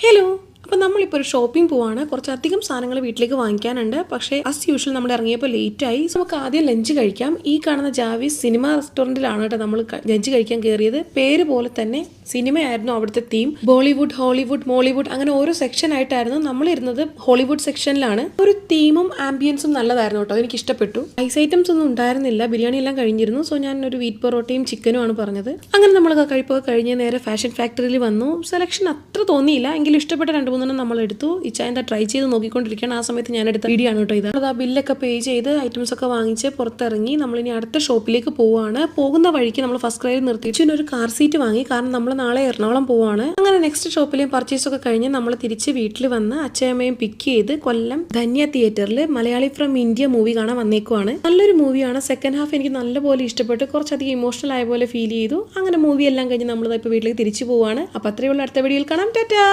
Hello. അപ്പോൾ നമ്മളിപ്പോൾ ഒരു ഷോപ്പിംഗ് പോവാണ്. കുറച്ചധികം സാധനങ്ങൾ വീട്ടിലേക്ക് വാങ്ങിക്കാനുണ്ട്. പക്ഷേ ആസ് യൂഷ്വൽ നമ്മൾ ഇറങ്ങിയപ്പോൾ ലേറ്റായി. നമുക്ക് ആദ്യം ലഞ്ച് കഴിക്കാം. ഈ കാണുന്ന ജാവീസ് സിനിമ റെസ്റ്റോറൻറ്റിലാണ് കേട്ടോ നമ്മൾ ലഞ്ച് കഴിക്കാൻ കയറിയത്. പേര് പോലെ തന്നെ സിനിമയായിരുന്നു അവിടുത്തെ തീം. ബോളിവുഡ്, ഹോളിവുഡ്, മോളിവുഡ് അങ്ങനെ ഓരോ സെക്ഷൻ ആയിട്ടായിരുന്നു. നമ്മളിരുന്നത് ഹോളിവുഡ് സെക്ഷനിലാണ്. ഒരു തീമും ആംബിയൻസും നല്ലതായിരുന്നു കേട്ടോ. എനിക്ക് ഇഷ്ടപ്പെട്ടു. ഐസ് ഐറ്റംസ് ഒന്നും ഉണ്ടായിരുന്നില്ല. ബിരിയാണി എല്ലാം കഴിഞ്ഞിരുന്നു. സോ ഞാൻ ഒരു വീറ്റ് പൊറോട്ടയും ചിക്കനും ആണ് പറഞ്ഞത്. അങ്ങനെ നമ്മൾ കഴിപ്പൊക്കെ കഴിഞ്ഞ് നേരെ ഫാഷൻ ഫാക്ടറിയിൽ വന്നു. സെലക്ഷൻ അത്ര തോന്നിയില്ല, എങ്കിലും ഇഷ്ടപ്പെട്ട 2-3 നമ്മൾ എടുത്തു. ഇച്ചായൻ്റെ ട്രൈ ചെയ്ത് നോക്കിക്കൊണ്ടിരിക്കുകയാണ്. ആ സമയത്ത് ഞാൻ എടുത്ത വീഡിയോ ആണ് കേട്ടോ ഇത്. അത് ആ ബില്ലൊക്കെ പേ ചെയ്ത് ഐറ്റംസ് ഒക്കെ വാങ്ങിച്ച് പുറത്തിറങ്ങി നമ്മളിനി അടുത്ത ഷോപ്പിലേക്ക് പോവുകയാണ്. പോകുന്ന വഴിക്ക് നമ്മൾ ഫസ്റ്റ് ക്രൈയിൽ നിർത്തിയിട്ട് ഒരു കാർ സീറ്റ് വാങ്ങി. കാരണം നമ്മൾ നാളെ എറണാകുളം പോവാണ്. അങ്ങനെ നെക്സ്റ്റ് ഷോപ്പിലെയും പർച്ചേസ് ഒക്കെ കഴിഞ്ഞ് നമ്മൾ തിരിച്ച് വീട്ടിൽ വന്ന് അച്ഛയമ്മയും പിക്ക് ചെയ്ത് കൊല്ലം ധന്യ തിയേറ്ററിൽ മലയാളി ഫ്രം ഇന്ത്യ മൂവി കാണാൻ വന്നേക്കുവാണ്. നല്ലൊരു മൂവിയാണ്. സെക്കൻഡ് ഹാഫ് എനിക്ക് നല്ലപോലെ ഇഷ്ടപ്പെട്ടു. കുറച്ചധികം ഇമോഷണൽ ആയ പോലെ ഫീൽ ചെയ്തു. അങ്ങനെ മൂവി എല്ലാം കഴിഞ്ഞ് നമ്മൾ ഇപ്പോൾ വീട്ടിലേക്ക് തിരിച്ചു പോവാണ്. അപ്പോൾ അത്രയുള്ള അടുത്ത വീഡിയോയിൽ കാണാം. ടാറ്റാ.